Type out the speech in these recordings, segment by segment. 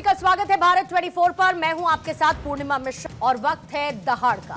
सभी का स्वागत है भारत 24 पर। मैं हूं आपके साथ पूर्णिमा मिश्रा और वक्त है दहाड़ का।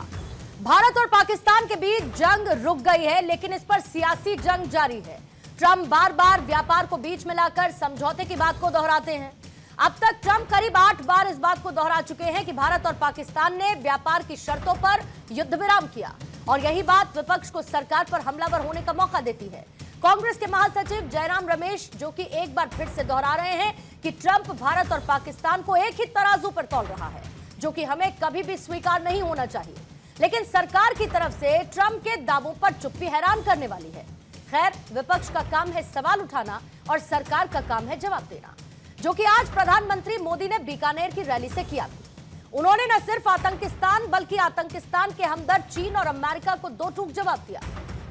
भारत और पाकिस्तान के बीच जंग रुक गई है, लेकिन इस पर सियासी जंग जारी है। ट्रंप बार बार व्यापार को बीच में लाकर समझौते की बात को दोहराते हैं। अब तक ट्रंप करीब 8 बार इस बात को दोहरा चुके हैं कि भारत और पाकिस्तान ने व्यापार की शर्तों पर युद्ध विराम किया, और यही बात विपक्ष को सरकार पर हमलावर होने का मौका देती है। कांग्रेस के महासचिव जयराम रमेश जो कि एक बार फिर से दोहरा रहे हैं कि ट्रंप भारत और पाकिस्तान को एक ही तराजू पर तौल रहा है, जो कि हमें कभी भी स्वीकार नहीं होना चाहिए। लेकिन सरकार की तरफ से ट्रंप के दावों पर चुप्पी हैरान करने वाली है। खैर, विपक्ष का काम है सवाल उठाना और सरकार का काम है जवाब देना, जो कि आज प्रधानमंत्री मोदी ने बीकानेर की रैली से किया। उन्होंने न सिर्फ आतंकिस्तान बल्कि आतंकिस्तान के हमदर्द चीन और अमेरिका को दो टूक जवाब दिया।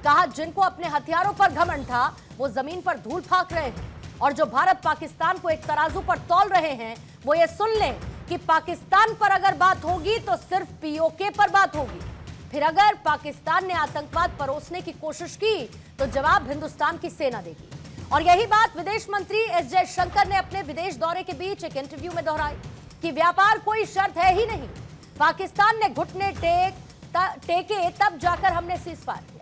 कहा, जिनको अपने हथियारों पर घमंड था वो जमीन पर धूल फेंक रहे हैं, और जो भारत पाकिस्तान को एक तराजू पर तौल रहे हैं वो ये सुन लें कि पाकिस्तान पर अगर बात होगी तो सिर्फ पीओके पर बात होगी। फिर अगर पाकिस्तान ने आतंकवाद परोसने की कोशिश की तो जवाब हिंदुस्तान की सेना देगी। और यही बात विदेश मंत्री एस जयशंकर ने अपने विदेश दौरे के बीच एक इंटरव्यू में दोहराई कि व्यापार कोई शर्त है ही नहीं। पाकिस्तान ने घुटने टेके तब जाकर हमने सीज़फायर किया।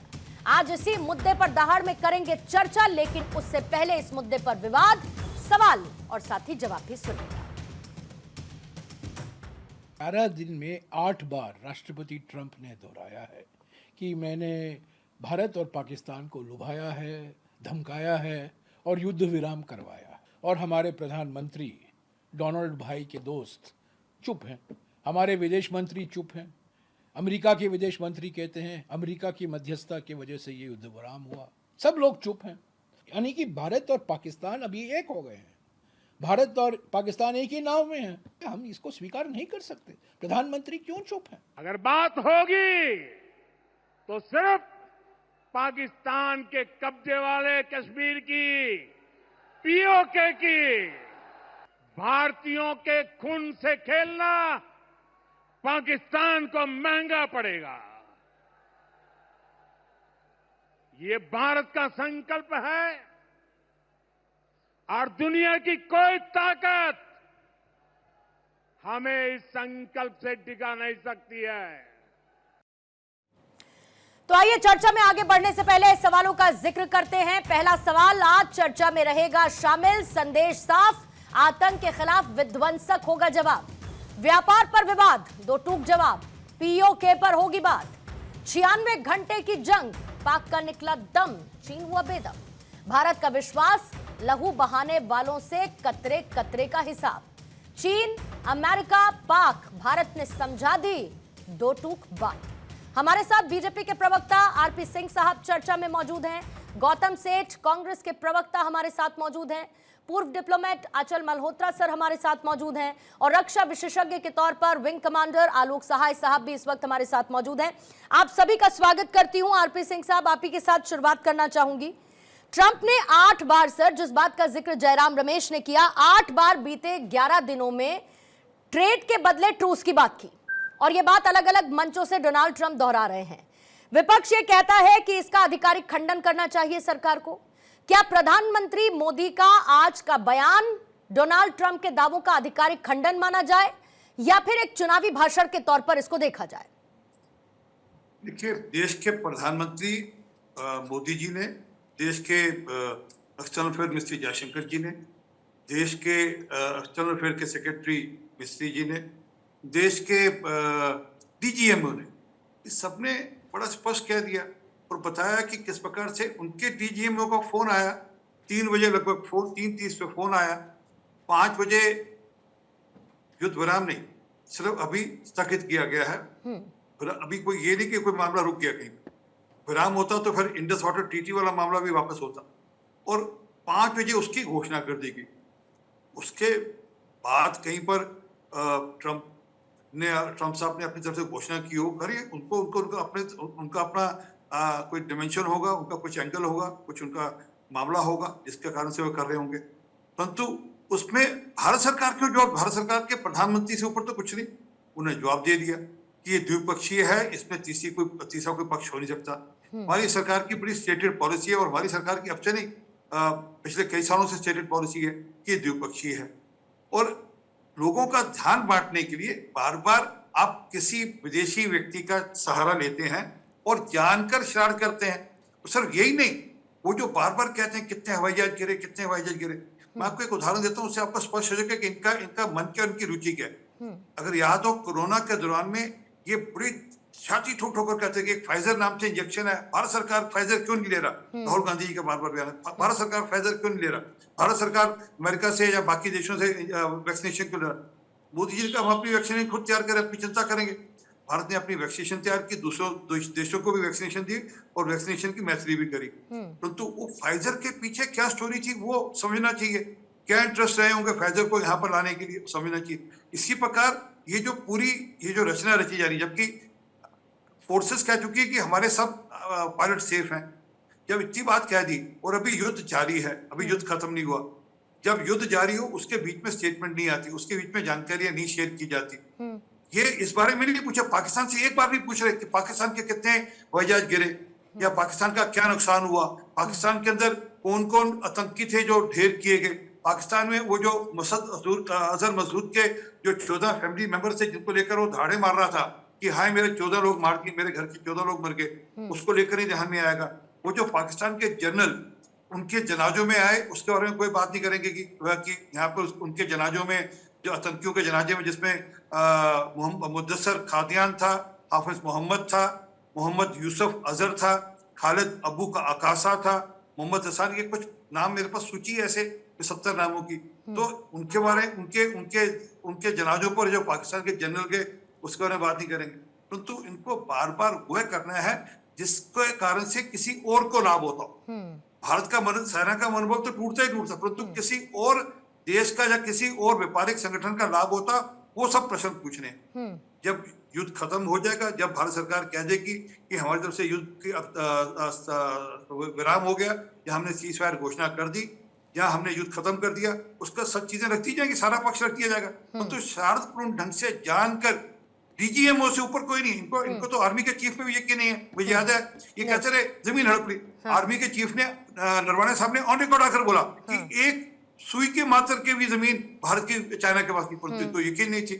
आज इसी मुद्दे पर दहाड़ में करेंगे चर्चा, लेकिन उससे पहले इस मुद्दे पर विवाद, सवाल और साथ ही जवाब भी सुनेगा। 11 दिन में 8 बार राष्ट्रपति ट्रंप ने दोहराया है कि मैंने भारत और पाकिस्तान को लुभाया है, धमकाया है और युद्ध विराम करवाया। और हमारे प्रधानमंत्री डोनाल्ड भाई के दोस्त चुप हैं, हमारे विदेश मंत्री चुप हैं, अमेरिका के विदेश मंत्री कहते हैं अमेरिका की मध्यस्थता की वजह से ये युद्ध विराम हुआ। सब लोग चुप हैं, यानी कि भारत और पाकिस्तान अभी एक हो गए हैं। भारत और पाकिस्तान एक ही नाव में हैं। हम इसको स्वीकार नहीं कर सकते। प्रधानमंत्री क्यों चुप हैं? अगर बात होगी तो सिर्फ पाकिस्तान के कब्जे वाले कश्मीर की, पीओके की। भारतीयों के खून से खेलना पाकिस्तान को महंगा पड़ेगा। ये भारत का संकल्प है और दुनिया की कोई ताकत हमें इस संकल्प से टिका नहीं सकती है। तो आइए चर्चा में आगे बढ़ने से पहले सवालों का जिक्र करते हैं। पहला सवाल आज चर्चा में रहेगा शामिल। संदेश साफ, आतंक के खिलाफ विध्वंसक होगा जवाब। व्यापार पर विवाद, दो टूक जवाब। पीओके पर होगी बात। 96 घंटे की जंग, पाक का निकला दम, चीन हुआ बेदम। भारत का विश्वास, लहू बहाने वालों से कतरे कतरे का हिसाब। चीन, अमेरिका, पाक, भारत ने समझा दी दो टूक बात। हमारे साथ बीजेपी के प्रवक्ता आरपी सिंह साहब चर्चा में मौजूद हैं। गौतम सेठ कांग्रेस के प्रवक्ता हमारे साथ मौजूद हैं। पूर्व डिप्लोमेट अचल मल्होत्रा सर हमारे साथ मौजूद हैं, और रक्षा विशेषज्ञ के तौर पर विंग कमांडर आलोक सहाय साहब भी इस वक्त हमारे साथ मौजूद हैं। आप सभी का स्वागत करती हूं। आरपी सिंह साहब, आप ही के साथ शुरुआत करना चाहूंगी। ट्रंप ने 8 बार, सर जिस बात का जिक्र जयराम रमेश ने किया, 8 बार बीते 11 दिनों में ट्रेड के बदले ट्रूस की बात की, और यह बात अलग अलग मंचों से डोनाल्ड ट्रंप दोहरा रहे हैं। विपक्ष ये कहता है कि इसका आधिकारिक खंडन करना चाहिए सरकार को। क्या प्रधानमंत्री मोदी का आज का बयान डोनाल्ड ट्रंप के दावों का आधिकारिक खंडन माना जाए, या फिर एक चुनावी भाषण के तौर पर इसको देखा जाए? देखिए, देश के प्रधानमंत्री मोदी जी ने, देश के एक्सटर्नल अफेयर मिनिस्टर जयशंकर जी ने, देश के एक्सटर्नल अफेयर के सेक्रेटरी मिस्त्री जी ने, देश के डीजीएमओ ने, इस सबने बड़ा स्पष्ट कह दिया और बताया कि किस प्रकार से उनके डीजीएमओ का फोन आया 3 बजे लगभग, 3:30 पे फोन आया। 5 बजे युद्ध विराम नहीं, सिर्फ अभी स्थगित किया गया है। अभी कोई ये नहीं कि कोई मामला रुक गया, कहीं विराम होता तो फिर इंडस वाटर ट्रीटी वाला मामला भी वापस होता, और 5 बजे उसकी घोषणा कर दी गई। उसके बाद कहीं पर ट्रंप साहब ने अपनी तरफ से घोषणा की हो, करिए, उनका अपना कोई डिमेंशन होगा, उनका कुछ एंगल होगा, कुछ उनका मामला होगा जिसके कारण से वो कर रहे होंगे। परंतु उसमें भारत सरकार क्यों जवाब? भारत सरकार के प्रधानमंत्री से ऊपर तो कुछ नहीं, उन्हें जवाब दे दिया कि ये द्विपक्षीय है, इसमें तीसरा कोई पक्ष हो नहीं सकता। हमारी सरकार की बड़ी स्टेटेड पॉलिसी है, और हमारी सरकार की अब से नहीं पिछले कई सालों से स्टेटेड पॉलिसी है कि ये द्विपक्षीय है। और लोगों का ध्यान बांटने के लिए बार बार आप किसी विदेशी व्यक्ति का सहारा लेते हैं और जानकर शरारत करते हैं। तो सर यही नहीं, वो जो बार बार कहते हैं कितने हवाई जहाज गिरे, कितने हवाई जहाज गिरे, मैं आपको एक उदाहरण देता हूँ, उससे आपको स्पष्ट हो जाएगा कि इनका मन क्या, उनकी रुचि क्या है। अगर याद हो, कोरोना के दौरान में ये बड़ी छाती ठोक ठोकर कहते हैं कि फाइजर नाम से इंजेक्शन है, भारत सरकार फाइजर क्यों नहीं ले रहा। राहुल गांधी जी का बार बार बयान है, भारत सरकार फाइजर क्यों नहीं ले रहा, भारत सरकार अमेरिका से या बाकी देशों से वैक्सीनेशन क्यों ले रहा। मोदी जी ने कहा हम अपनी वैक्सीनेशन खुद तैयार करें, अपनी चिंता करेंगे। भारत ने अपनी वैक्सीनेशन तैयार की, दूसरों देशों को भी वैक्सीनेशन दी और वैक्सीनेशन की मैत्री भी करी। परंतु वो फाइजर के पीछे क्या स्टोरी थी वो समझना चाहिए, क्या इंटरेस्ट रहे होंगे फाइजर को यहाँ पर लाने के लिए, समझना चाहिए। इसी प्रकार ये जो रचना रची जा रही, जबकि फोर्सेस कह चुकी है कि हमारे सब पायलट सेफ हैं। जब इतनी बात कह दी और अभी युद्ध जारी है, अभी युद्ध खत्म नहीं हुआ, जब युद्ध जारी हो उसके बीच में स्टेटमेंट नहीं आती, उसके बीच में जानकारियां नहीं शेयर की जाती। ये इस बारे में नहीं पूछा, पाकिस्तान से एक बार नहीं पूछ रहे कि पाकिस्तान के कितने हवाई जहाज गिरे या पाकिस्तान का क्या नुकसान हुआ, पाकिस्तान के अंदर कौन कौन आतंकी थे जो ढेर किए गए, पाकिस्तान में वो जो अजहर मसूद के जो 14 फैमिली मेंबर थे जिनको लेकर वो धाड़े मार रहा था कि हाय मेरे 14 लोग मार दिए, मेरे घर के 14 लोग मर गए, उसको लेकर ही ध्यान में आएगा। वो जो पाकिस्तान के जनरल उनके जनाजों में आए उसके बारे में कोई बात नहीं करेंगे कि यहाँ पर उनके जनाजों में, जो आतंकियों के जनाजे में, जिसमें मुद्दसर खादियान था, हाफिज मोहम्मद था, मोहम्मद यूसुफ अजहर था, खालिद अबू का अकासा था, मोहम्मद हसन, के कुछ नाम मेरे पास सूची है ऐसे 70 नामों की। तो उनके बारे उनके जनाजों पर जो पाकिस्तान के जनरल के, उसके बारे में बात नहीं करेंगे। परंतु इनको बार बार वह करना है जिसके कारण से किसी और को लाभ होता हो। भारत का सेना का मनोबल तो टूटता ही टूटता, परंतु किसी और देश का या किसी और व्यापारिक संगठन का लाभ होता, वो सब प्रश्न पूछने। जब युद्ध खत्म हो जाएगा, जब भारत सरकार कह देगी कि हमारी तरफ से युद्ध की विराम हो गया या हमने सीज फायर घोषणा कर दी या हमने युद्ध खत्म कर दिया, उसका सब चीजें रखती जाएंगी, सारा पक्ष रख दिया जाएगा। तो शरारतपूर्ण ढंग से जानकर, डीजीएमओ से ऊपर कोई नहीं, इनको तो आर्मी के चीफ पे भी यकीन नहीं है। मुझे याद है ये कहते रहे जमीन हड़प ली, आर्मी के चीफ ने नरवणे साहब ने ऑन रिकॉर्ड आकर बोला कि एक सुई के मात्र के भी जमीन भारत की चाइना के पास नहीं पड़ती। तो यकीन नहीं थी,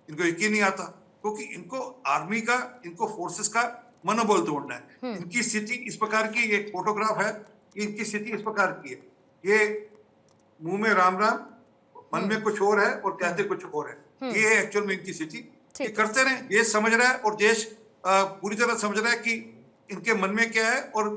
इनको यकीन नहीं आता, क्योंकि इनको आर्मी का, इनको फोर्सेस का मनोबल तोड़ना है। इनकी स्थिति इस प्रकार की, एक फोटोग्राफ है, इनकी स्थिति इस प्रकार की है, ये मुंह में राम राम, मन में कुछ और है और कहते कुछ और है। ये है एक्चुअल में इनकी स्थिति। ये करते रहे, देश समझ रहा है और देश पूरी तरह समझ रहा है कि इनके मन में क्या है और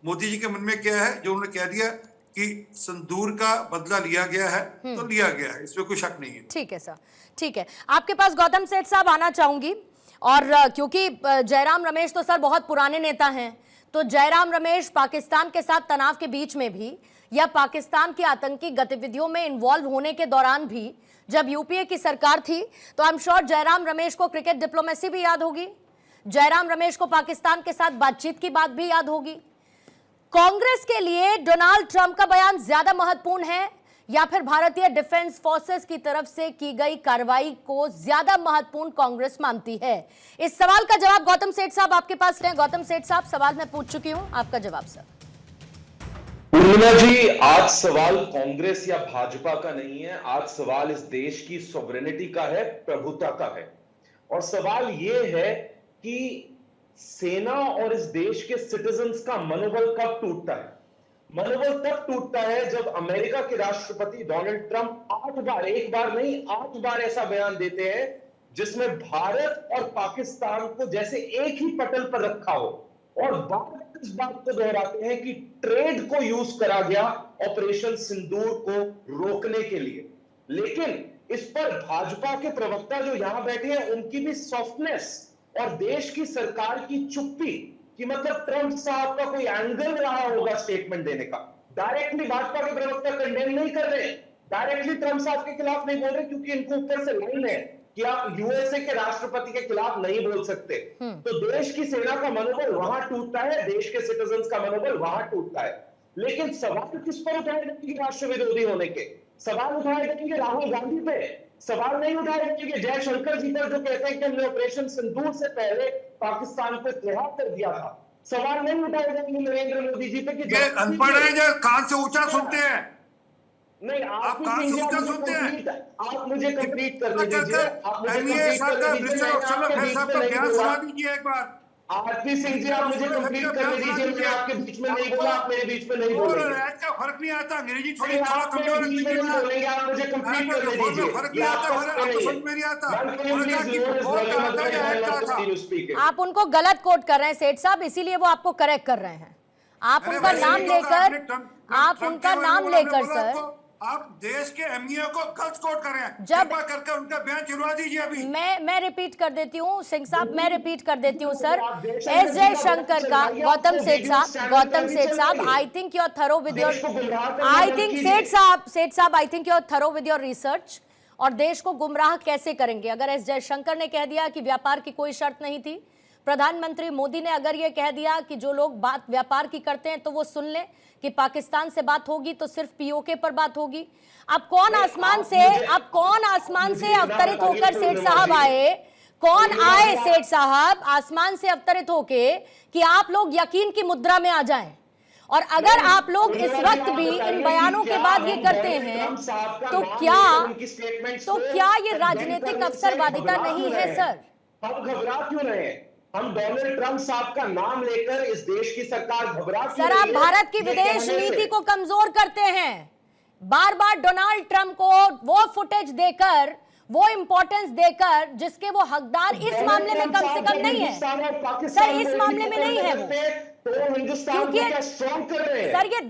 मोदी जी के मन में क्या है। जो उन्होंने कह दिया कि संदूर का बदला लिया गया है, तो लिया गया है, इसमें कोई शक नहीं है। ठीक है सर, ठीक है। आपके पास गौतम सेठ साहब आना चाहूंगी, और क्योंकि जयराम रमेश तो सर बहुत पुराने नेता हैं, तो जयराम रमेश पाकिस्तान के साथ तनाव के बीच में भी या पाकिस्तान की आतंकी गतिविधियों में इन्वॉल्व होने के दौरान भी, जब यूपीए की सरकार थी, तो I am sure Jairam Ramesh को क्रिकेट डिप्लोमेसी भी याद होगी, जयराम रमेश को पाकिस्तान के साथ बातचीत की बात भी याद होगी। कांग्रेस के लिए डोनाल्ड ट्रंप का बयान ज्यादा महत्वपूर्ण है या फिर भारतीय डिफेंस फोर्सेस की तरफ से की गई कार्रवाई को ज्यादा महत्वपूर्ण कांग्रेस मानती है? इस सवाल का जवाब गौतम सेठ साहब आपके पास लें। गौतम सेठ साहब, सवाल मैं पूछ चुकी हूं, आपका जवाब सर। पूर्णिमा जी, आज सवाल कांग्रेस या भाजपा का नहीं है, आज सवाल इस देश की सॉवरेनिटी का है, प्रभुता का है। और सवाल यह है कि सेना और इस देश के सिटीजन्स का मनोबल कब टूटता है। मनोबल तब टूटता है जब अमेरिका के राष्ट्रपति डोनाल्ड ट्रंप 8 बार, एक बार नहीं 8 बार ऐसा बयान देते हैं जिसमें भारत और पाकिस्तान को जैसे एक ही पटल पर रखा हो, और बार इस बात को दोहराते हैं कि ट्रेड को यूज करा गया ऑपरेशन सिंदूर को रोकने के लिए। लेकिन इस पर भाजपा के प्रवक्ता जो यहां बैठे हैं, उनकी भी सॉफ्टनेस और देश की सरकार की चुप्पी, कि मतलब ट्रंप साहब का कोई एंगल रहा होगा स्टेटमेंट देने का। डायरेक्टली भाजपा के प्रवक्ता कंडेम नहीं कर रहे, डायरेक्टली ट्रंप साहब के खिलाफ नहीं बोल रहे, क्योंकि इनको ऊपर से लाइन है कि आप यूएसए के राष्ट्रपति के खिलाफ नहीं बोल सकते। तो देश की सेना का मनोबल वहां टूटता है, देश के सिटीजन्स का मनोबल वहां टूटता है। लेकिन सवाल किस पर उठाए जाएंगे? राष्ट्र विरोधी होने के सवाल उठाए जाएंगे राहुल गांधी पे, सवाल नहीं उठाए जाएंगे जयशंकर जी पर, जो कहते हैं कि हमने ऑपरेशन सिंदूर से पहले पाकिस्तान को इत्तेहाद कर दिया था। सवाल नहीं उठाए जाएंगे नरेंद्र मोदी जी पे कि ये अनपढ़ है जो कान से ऊंचा सुनते हैं। नहीं, आप कहाँ से उत्तर सुनते हैं? आप मुझे कंप्लीट करने दीजिए, आप मुझे एमईए कंप्लीट साहब का करने मिनिस्टर दीजिए, ऑफ मैं आपके अफेयर्स बीच साहब में का नहीं बयान बोला। सुना दीजिए एक बार। आरपी सिंह जी, आप मुझे कंप्लीट करने दीजिए, मैंने आपके बीच में नहीं बोला, आप मेरे बीच में नहीं और बोलेंगे। आज का फर्क नहीं आता, अंग्रेजी थोड़ी नहीं, थोड़ा आप मेरे कमजोर है बीच में नहीं बोलेंगे, आप मुझे कंप्लीट करने रिफॉर्म में दीजिए, फर्क ये नहीं आता, आपका हमारे समय आपको नहीं है। समझ में नहीं आता। One, can you उन्होंने कहा please कि lower his वोट volume कहा था otherwise या I हेड will कहा not था। continue speaking. आप उनको गलत कोट कर रहे हैं सेठ साहब, इसीलिए वो आपको करेक्ट कर रहे हैं। आप अरे उनका वैसे नाम नहीं कहा लेकर, आपने, ट्रम्प आप के उनका बारे में नाम बोला, हमने लेकर बोला सर, आपको, आप देश के एमईए को गलत कोट कर रहे हैं। जब- कृपा करके उनका बयान छुड़वा दीजिए अभी। मैं रिपीट कर देती हूँ सिंह साहब, मैं रिपीट कर देती हूँ सर। आप देश एस अंदर जयशंकर का, चलाइए, गौतम आपको सेठ वीडियो साहब, चैनल गौतम पर भी सेठ साहब, चलाइए। I think you are thorough with your, देश को गुमराह करना आई बंद थिंक कीजिए। सेठ साहब I think you are thorough with your research. और देश को गुमराह कैसे करेंगे? अगर एस जयशंकर ने कह दिया कि व्यापार की कोई शर्त नहीं थी, प्रधानमंत्री मोदी ने अगर ये कह दिया कि जो लोग बात व्यापार की करते हैं तो वो सुन लें कि पाकिस्तान से बात होगी तो सिर्फ पीओके पर बात होगी। अब कौन आसमान से अवतरित होकर सेठ साहब आए? कौन आए सेठ साहब आसमान से अवतरित होके कि आप लोग यकीन की मुद्रा में आ जाएं? और अगर आप लोग इस वक्त भी इन बयानों के बाद ये करते हैं तो क्या ये राजनीतिक अवसरवादिता नहीं है सर? हम घबरा क्यों रहे हैं? हम डोनाल्ड ट्रंप साहब का नाम लेकर इस देश की सरकार घबरा क्यों सर, रही आप है? भारत की ये विदेश कहने नीति से। को कमजोर करते हैं। बार बार डोनाल्ड ट्रंप को वो फुटेज देकर, वो इंपॉर्टेंस देकर जिसके वो हकदार इस मामले में कम से कम नहीं है। सर, इस मामले में नहीं है वो, तो हिंदुस्तान को क्या स्ट्रॉन्ग कर रहे हैं? सर ये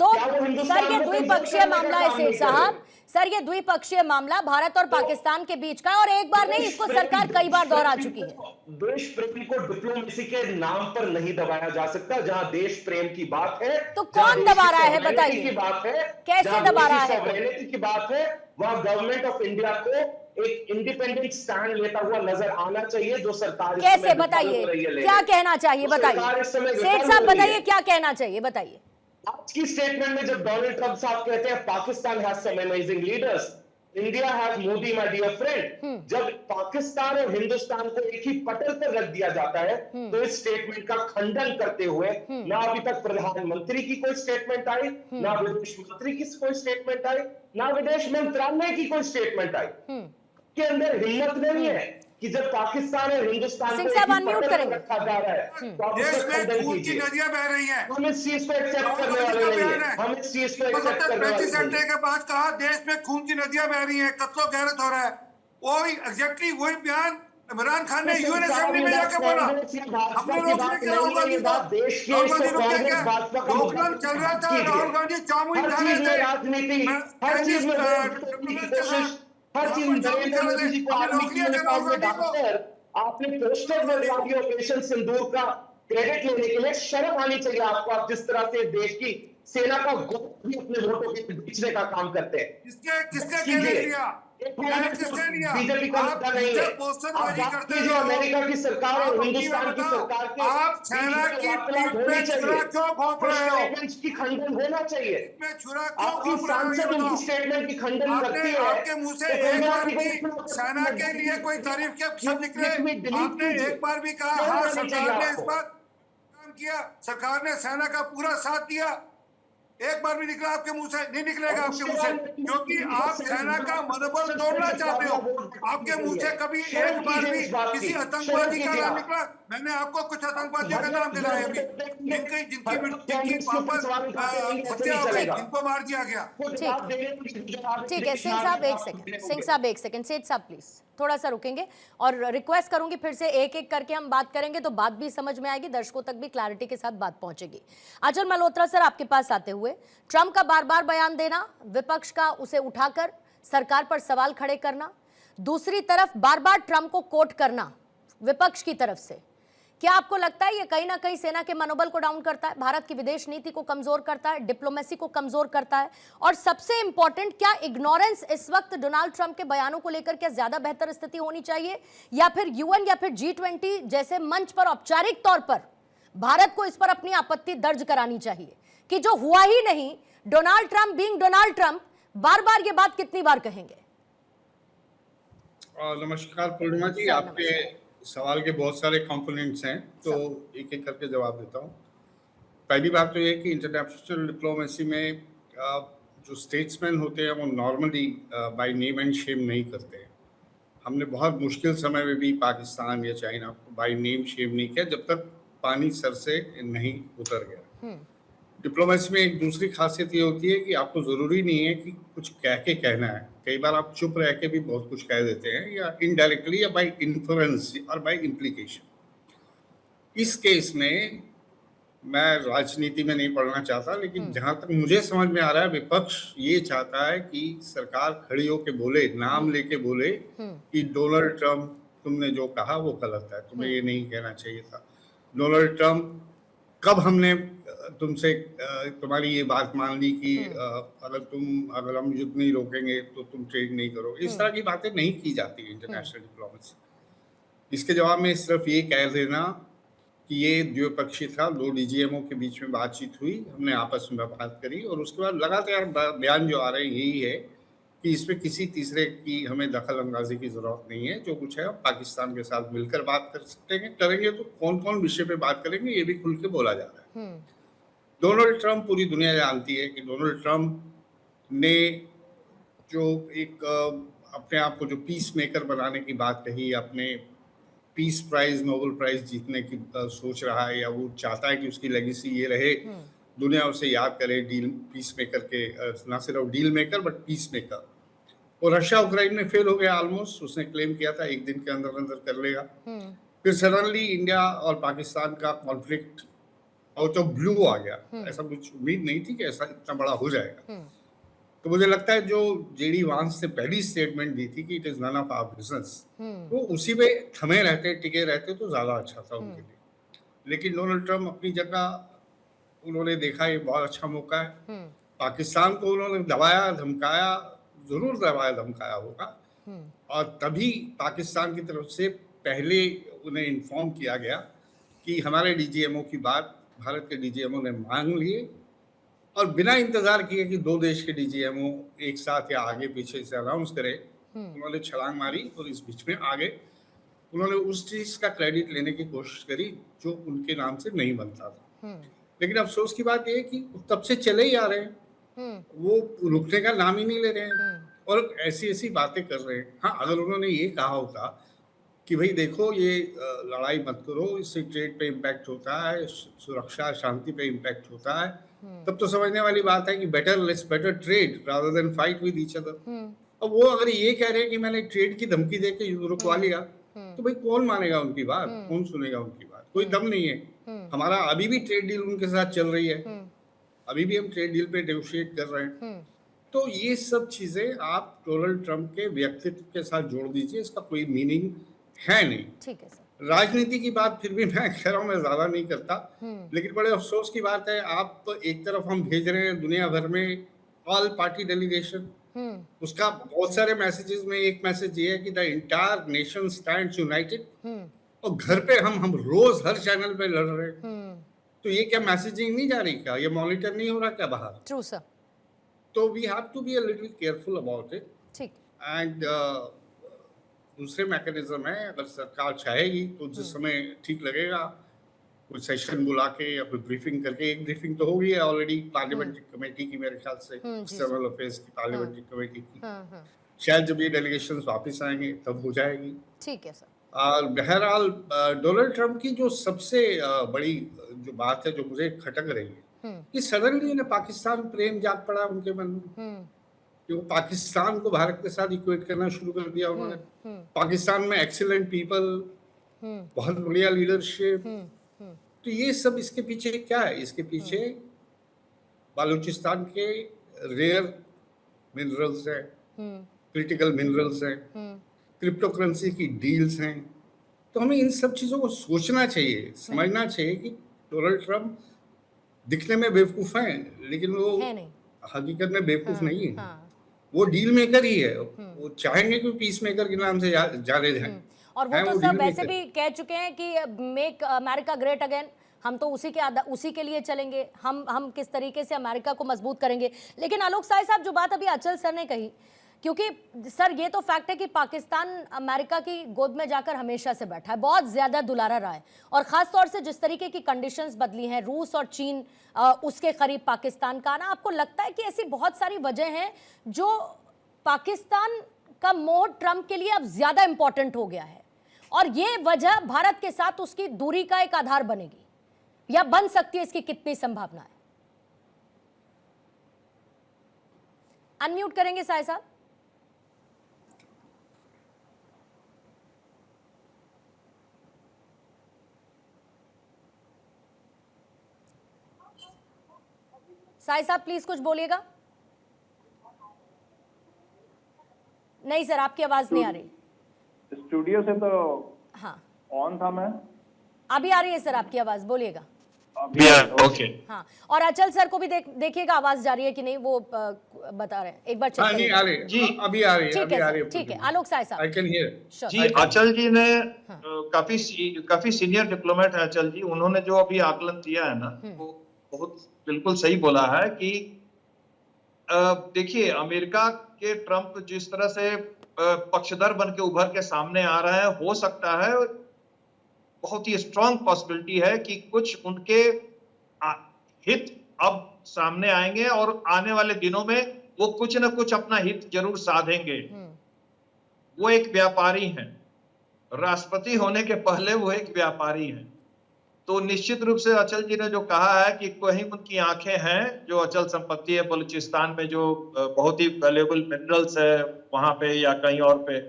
द्विपक्षीय मामला है सेठ साहब। सर, ये द्विपक्षीय मामला भारत और पाकिस्तान के बीच का, और एक बार नहीं, इसको सरकार कई बार दोहरा चुकी है। देश प्रेम को डिप्लोमेसी के नाम पर नहीं दबाया जा सकता। जहां देश प्रेम की बात है तो कौन दबा रहा है बताइए? की बात है, कैसे दबा रहा है? सॉवरेनिटी की बात है, वहां गवर्नमेंट ऑफ इंडिया को एक इंडिपेंडेंट स्टैंड लेता हुआ नजर आना चाहिए, जो सरकार कैसे? बताइए क्या कहना चाहिए, बताइए सेठ साहब, बताइए क्या कहना चाहिए, बताइए। आज की स्टेटमेंट में जब डोनाल्ड ट्रंप साहब कहते हैं Pakistan has some amazing leaders, India has Modi my dear friend, जब पाकिस्तान और हिंदुस्तान को एक ही पटल पर रख दिया जाता है तो इस स्टेटमेंट का खंडन करते हुए ना अभी तक प्रधानमंत्री की कोई स्टेटमेंट आई, ना विदेश मंत्री की कोई स्टेटमेंट आई, ना विदेश मंत्रालय की कोई स्टेटमेंट आई। के अंदर हिम्मत नहीं है कि जब पाकिस्तान और हिंदुस्तान सिंह को साहब एक ही अनम्यूट पटल पर करेंगे। रखा जा रहा है तो आप देश उसका में खंडन खून की कीजिए। नदियां बह रही हैं। हम इस चीज को एक्सेप्ट करने वाले नहीं है, हम इस चीज को एक्सेप्ट करने वाले 35 नहीं घंटे के बाद कहा देश में खून की नदियां बह रही हैं, कत्लो गैरत हो रहा है। वही एग्जैक्टली वही बयान इमरान खान ने यूएन असेंबली में जाके बोला। हमने रोकने के राहुल गांधी को, राहुल गांधी रोके क्या? लोकलन चल रहा था, राहुल गांधी चामुंड खा रहे थे, राजनीति, हर चीज में कोशिश, हर चीज नरेंद्र मोदी जी को आर्मी की यूनिफॉर्म में डालकर आपने पोस्टर बनवाई ऑपरेशन सिंदूर का क्रेडिट लेने के लिए शर्म आनी चाहिए आपको। आप जिस तरह से देश की सेना का गोद भी अपने वोटों के बेचने का काम करते हैं। किसने क्रेडिट लिया? बीजेपी का मुद्दा नहीं है। आप बात कीजिए अमेरिका की सरकार और हिंदुस्तान की सरकार के आप सेना की पीठ पे छुरा क्यों घोंप रहे हो? स्टेटमेंट की खंडन होना चाहिए। में छुरा क्यों आपकी घोंप रहे हो? सांसद उनकी स्टेटमेंट की खंडन करती है। आपके मुंह से एक बार भी सेना के लिए कोई तारीफ के शब्द निकले? आपने एक बार भी कहा हाँ सरकार ने इस बार काम किया, सरकार ने सेना का पूरा साथ दिया? एक बार भी निकला आपके मुंह से? नहीं निकलेगा आपके मुंह से, क्योंकि आप सेना का मनोबल तोड़ना चाहते हो। आपके मुंह से कभी एक बार भी किसी आतंकवादी का नाम निकला? मैंने आपको कुछ आतंकवादियों का नाम दिलाया अभी, जिनकी वापस हत्या हो गई, जिनको मार दिया गया। ठीक है सिंह साहब एक सेकंड, सेठ साहब प्लीज थोड़ा सा रुकेंगे और रिक्वेस्ट करूंगी फिर से एक एक करके हम बात करेंगे तो बात भी समझ में आएगी, दर्शकों तक भी क्लैरिटी के साथ बात पहुंचेगी। अचल मल्होत्रा सर, आपके पास आते हुए, ट्रंप का बार बार बयान देना, विपक्ष का उसे उठाकर सरकार पर सवाल खड़े करना, दूसरी तरफ बार बार ट्रंप को कोट करना विपक्ष की तरफ से, क्या आपको लगता है ये कहीं ना कहीं सेना के मनोबल को डाउन करता है, भारत की विदेश नीति को कमजोर करता है, डिप्लोमेसी को कमजोर करता है? और सबसे इंपॉर्टेंट, क्या इग्नोरेंस इस वक्त डोनाल्ड ट्रंप के बयानों को लेकर क्या ज्यादा बेहतर स्थिति होनी चाहिए, या फिर यूएन या फिर G20 जैसे मंच पर औपचारिक तौर पर भारत को इस पर अपनी आपत्ति दर्ज करानी चाहिए कि जो हुआ ही नहीं, Donald Trump being Donald Trump बार बार ये बात कितनी बार कहेंगे? नमस्कार पूर्णिमा जी, आपके सवाल के बहुत सारे कंपोनेंट्स हैं तो एक एक करके जवाब देता हूँ। पहली बात तो ये कि इंटरनेशनल डिप्लोमेसी में जो स्टेट्समैन होते हैं वो normally by name and Shem नहीं करते हैं। हमने बहुत मुश्किल समय में भी पाकिस्तान या चाइना को बाय नेम शेम नहीं किया जब तक पानी सर से नहीं उतर गया। डिप्लोमेसी में एक दूसरी खासियत ये होती है कि आपको ज़रूरी नहीं है कि कुछ कह के कहना है। कई बार आप चुप रह के भी बहुत कुछ कह देते हैं, या इनडायरेक्टली या बाय इन्फ्लुएंस और बाय इम्प्लीकेशन। इस केस में मैं राजनीति में नहीं पढ़ना चाहता, लेकिन जहां तक मुझे समझ में आ रहा है विपक्ष ये चाहता है कि सरकार खड़ी होके बोले, नाम लेके बोले कि डोनाल्ड ट्रंप तुमने जो कहा वो गलत है, तुम्हें ये नहीं कहना चाहिए था। डोनाल्ड ट्रंप कब हमने तुमसे तुम्हारी ये बात मान ली कि अगर हम युद्ध नहीं रोकेंगे तो तुम ट्रेड नहीं करो। इस तरह की बातें नहीं की जाती इंटरनेशनल डिप्लोमेसी। इसके जवाब में सिर्फ ये कह देना कि ये द्विपक्षीय था, 2 डीजीएमओ के बीच में बातचीत हुई, हमने आपस में बात करी, और उसके बाद लगातार बयान जो आ रहे हैं यही है कि इसमें किसी तीसरे की हमें दखल अंदाजी की जरूरत नहीं है। जो कुछ है हम पाकिस्तान के साथ मिलकर बात कर सकते हैं, करेंगे तो कौन कौन विषय पे बात करेंगे ये भी खुल के बोला जा रहा है। डोनाल्ड ट्रंप, पूरी दुनिया जानती है कि डोनाल्ड ट्रंप ने जो एक अपने आप को जो पीस मेकर बनाने की बात कही, अपने पीस प्राइज, नोबेल प्राइज जीतने की सोच रहा है, या वो चाहता है कि उसकी लेगेसी ये रहे, दुनिया उसे याद करे डील पीस मेकर के, ना सिर्फ deal maker but peace maker. और रशिया यूक्रेन में फेल हो गया ऑलमोस्ट। उसने क्लेम किया था 1 दिन के अंदर अंदर कर लेगा। फिर सडनली इंडिया और पाकिस्तान का कॉन्फ्लिक्ट आउट ऑफ ब्लू आ गया। ऐसा कुछ उम्मीद नहीं थी कि ऐसा इतना बड़ा हो जाएगा। तो मुझे लगता है जो जेडी वांस ने पहली स्टेटमेंट दी थी कि it is none of our business, वो उसी पे थमे रहते, टिके रहते तो ज्यादा अच्छा था उनके लिए। लेकिन डोनाल्ड ट्रंप अपनी जगह, उन्होंने देखा ये बहुत अच्छा मौका है। पाकिस्तान को उन्होंने दबाया, धमकाया, जरूर दबाया धमकाया होगा, और तभी पाकिस्तान की तरफ से पहले उन्हें इन्फॉर्म किया गया कि हमारे डीजीएमओ की बात भारत के डीजीएमओ ने मांग लिए, और बिना इंतजार किए कि 2 देश के डीजीएमओ एक साथ या आगे पीछे से अनाउंस करें, उन्होंने छलांग मारी और इस बीच में आगे उन्होंने उस चीज का क्रेडिट लेने की कोशिश करी जो उनके नाम से नहीं बनता था। लेकिन अफसोस की बात यह है कि तब से चले ही आ रहे हैं, वो रुकने का नाम ही नहीं ले रहे हैं और ऐसी ऐसी बातें कर रहे हैं। हाँ, अगर उन्होंने ये कहा होता कि भाई देखो ये लड़ाई मत करो, इससे ट्रेड पे इम्पैक्ट होता है, सुरक्षा शांति पे इम्पैक्ट होता है, तब तो समझने वाली बात है कि let's better trade rather than fight with each other. अब वो अगर ये कह रहे हैं कि मैंने ट्रेड की धमकी देके युद्ध रुकवा लिया, तो भाई कौन मानेगा उनकी बात, कौन सुनेगा उनकी बात? कोई दम नहीं है। हमारा अभी भी ट्रेड डील उनके साथ चल रही है, अभी भी हम ट्रेड डील पे नेगोशिएट कर रहे हैं। तो ये सब चीजें आप डोनाल्ड ट्रंप के व्यक्तित्व के साथ जोड़ दीजिए, इसका कोई मीनिंग है नहीं। ठीक है सर। राजनीति की बात फिर भी मैं कह रहा हूँ, मैं ज्यादा नहीं करता, लेकिन बड़े अफसोस की बात है, आप एक तरफ हम भेज रहे हैं दुनिया भर में ऑल पार्टी डेलीगेशन, उसका बहुत सारे मैसेजेस में एक मैसेज ये है कि the entire nation stands United, और घर पे हम रोज हर चैनल पे लड़ रहे हैं। तो ये क्या मैसेजिंग नहीं जा रही क्या? ये मॉनिटर नहीं हो रहा क्या बाहर? True sir. तो we have to be a little careful about it. ठीक। एंड दूसरे मैकेनिज्म है, अगर सरकार चाहेगी तो जिस समय ठीक लगेगा कोई सेशन बुला के या कोई ब्रीफिंग करके, एक ब्रीफिंग तो हो गई है ऑलरेडी पार्लियामेंट्री कमेटी की, मेरे ख्याल से एक्सटर्नल अफेयर्स की पार्लियामेंट्री कमेटी की, शायद जब ये डेलीगेशंस वापस आएंगे तब हो जाएगी। ठीक है सर। और बहरहाल डोनाल्ड ट्रंप की जो सबसे बड़ी जो बात है जो मुझे खटक रही है कि सडनली उन्हें पाकिस्तान प्रेम जाग पड़ा उनके मन में, कि वो पाकिस्तान को भारत के साथ इक्वेट करना शुरू कर दिया उन्होंने। पाकिस्तान में एक्सीलेंट पीपल, बहुत बढ़िया लीडरशिप। तो ये सब इसके पीछे क्या है? इसके पीछे बालूचिस्तान के रेयर मिनरल्स हैं, क्रिटिकल मिनरल्स हैं, क्रिप्टो करेंसी की डील्स हैं। तो हमें इन सब चीजों को सोचना चाहिए, समझना चाहिए कि डोनाल्ड ट्रंप दिखने में बेवकूफ हैं, लेकिन वो हकीकत में बेवकूफ नहीं है। वो डील मेकर ही है। वो चाहेंगे कि पीस मेकर के नाम से जाने जाएं। और वो तो सब वैसे भी कह चुके हैं कि मेक अमेरिका ग्रेट अगेन, हम तो उसी के लिए चलेंगे, हम किस तरीके से अमेरिका को मजबूत करेंगे। लेकिन आलोक साय साहब, जो बात अभी अचल सर ने कही क्योंकि सर ये तो फैक्ट है कि पाकिस्तान अमेरिका की गोद में जाकर हमेशा से बैठा है, बहुत ज्यादा दुलारा रहा है, और खास तौर से जिस तरीके की कंडीशंस बदली हैं, रूस और चीन उसके करीब पाकिस्तान का आना, आपको लगता है कि ऐसी बहुत सारी वजह हैं जो पाकिस्तान का मोह ट्रंप के लिए अब ज्यादा इंपॉर्टेंट हो गया है, और ये वजह भारत के साथ उसकी दूरी का एक आधार बनेगी या बन सकती है? इसकी कितनी संभावना है? अनम्यूट करेंगे साय साहब। साय साहब प्लीज कुछ बोलिएगा। नहीं सर, आपकी आवाज नहीं आ रही। स्टूडियो से तो हाँ ऑन था मैं। अभी आ रही है सर आपकी आवाज, बोलिएगा। ओके। हाँ, और अचल सर को भी देखिएगा आवाज जा रही है कि नहीं, वो बता रहे हैं, एक बार चेक हाँ, नहीं आ रही जी, अभी आ रही है, ठीक है अभी आ सर, रही है। ठीक है। आलोक साय साहब। I can hear. जी, अचल जी ने काफी सीनियर डिप्लोमेट है अचल जी, उन्होंने जो अभी आकलन दिया है ना, वो बहुत बिल्कुल सही बोला है कि देखिए अमेरिका के ट्रंप जिस तरह से पक्षधर बन के उभर के सामने आ रहे हैं, हो सकता है बहुत ही स्ट्रांग पॉसिबिलिटी है कि कुछ उनके हित अब सामने आएंगे और आने वाले दिनों में वो कुछ न कुछ अपना हित जरूर साधेंगे। वो एक व्यापारी हैं, राष्ट्रपति होने के पहले वो एक व्यापारी हैं, तो निश्चित रूप से अचल जी ने जो कहा है कि कहीं उनकी आंखें हैं, जो अचल संपत्ति है बलूचिस्तान में, जो बहुत ही वैल्यूएबल मिनरल्स है वहां पे या कहीं और पे,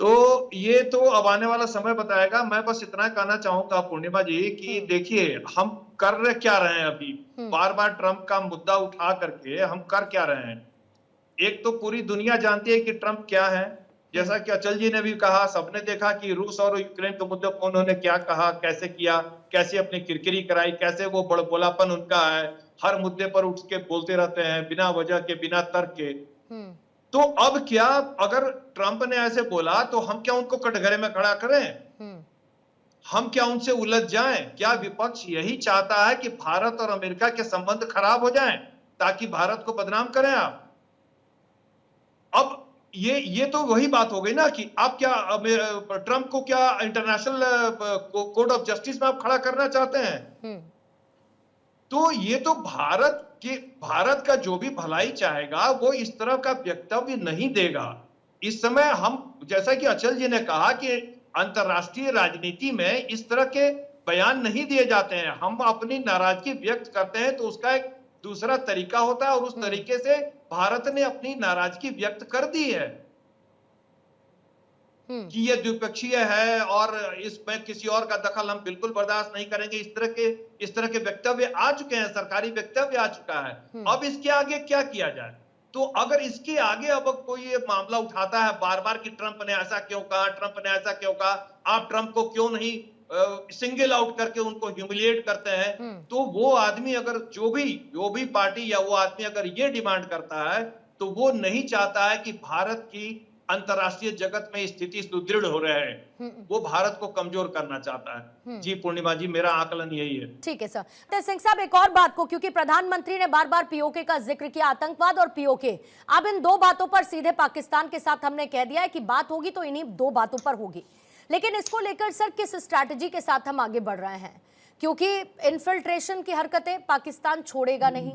तो ये तो अब आने वाला समय बताएगा। मैं बस इतना कहना चाहूंगा पूर्णिमा जी कि देखिए हम कर क्या रहे हैं अभी, बार बार ट्रंप का मुद्दा उठा करके हम कर क्या रहे हैं। एक तो पूरी दुनिया जानती है कि ट्रंप क्या है, जैसा कि अचल जी ने भी कहा, सबने देखा कि रूस और यूक्रेन के मुद्दे पर उन्होंने क्या कहा, कैसे किया, कैसे अपनी किरकिरी कराई, कैसे वो बड़बोलापन उनका है, हर मुद्दे पर उठ के बोलते रहते हैं बिना वजह के, बिना तर्क के। तो अब क्या, अगर ट्रंप ने ऐसे बोला तो हम क्या उनको कटघरे में खड़ा करें? हम क्या उनसे उलझ जाएं? क्या विपक्ष यही चाहता है कि भारत और अमेरिका के संबंध खराब हो जाएं ताकि भारत को बदनाम करें आप? अब ये तो वही बात हो गई ना कि आप क्या ट्रंप को क्या इंटरनेशनल कोर्ट ऑफ जस्टिस में आप खड़ा करना चाहते हैं? तो ये तो भारत का जो भी भलाई चाहेगा वो इस तरह का वक्तव्य नहीं देगा। इस समय हम, जैसा कि अचल जी ने कहा कि अंतर्राष्ट्रीय राजनीति में इस तरह के बयान नहीं दिए जाते हैं। हम अपनी नाराजगी व्यक्त करते हैं तो उसका एक दूसरा तरीका होता है, और उस तरीके से भारत ने अपनी नाराजगी व्यक्त कर दी है कि ये द्विपक्षीय है और इसमें किसी और का दखल हम बिल्कुल बर्दाश्त नहीं करेंगे। इस तरह के वक्तव्य आ चुके हैं, सरकारी वक्तव्य आ चुका है। अब इसके आगे क्या किया जाए? तो अगर इसके आगे अब कोई ये मामला उठाता है बार बार कि ट्रंप ने ऐसा क्यों कहा, ट्रंप ने ऐसा क्यों कहा, आप ट्रंप को क्यों नहीं सिंगल आउट करके उनको ह्यूमिलिएट करते हैं, तो वो आदमी अगर जो भी पार्टी या वो आदमी अगर ये डिमांड करता है तो वो नहीं चाहता है कि भारत की अंतरराष्ट्रीय जगत में स्थिति सुदृढ़ हो रहे हैं, वो भारत को कमजोर करना चाहता है। जी पूर्णिमा जी, मेरा आकलन यही है। ठीक है सर। सिंह साहब, एक और बात को, क्योंकि प्रधानमंत्री ने बार बार पीओके का जिक्र किया, आतंकवाद और पीओके, अब इन दो बातों पर सीधे पाकिस्तान के साथ हमने कह दिया है कि बात होगी तो इन्हीं दो बातों पर होगी, लेकिन इसको लेकर सर किस स्ट्रैटेजी के साथ हम आगे बढ़ रहे हैं? क्योंकि इन्फिल्ट्रेशन की हरकतें पाकिस्तान छोड़ेगा नहीं,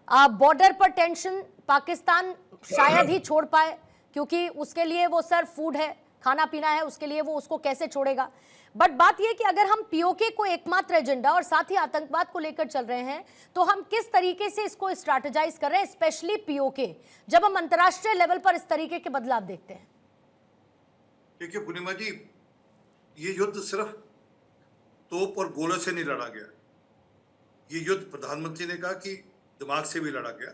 बॉर्डर पर टेंशन पाकिस्तान शायद ही छोड़ पाए, क्योंकि उसके लिए वो सर फूड है, खाना पीना है, उसके लिए वो उसको कैसे छोड़ेगा। बट बात यह कि अगर हम पीओके को एकमात्र एजेंडा और साथ ही आतंकवाद को लेकर चल रहे हैं, तो हम किस तरीके से इसको स्ट्रैटेजाइज कर रहे हैं, स्पेशली पीओके, जब हम अंतरराष्ट्रीय लेवल पर इस तरीके के बदलाव देखते हैं? देखिए पूर्णिमा जी, ये युद्ध सिर्फ तोप और गोलों से नहीं लड़ा गया। ये युद्ध प्रधानमंत्री ने कहा कि दिमाग से भी लड़ा गया।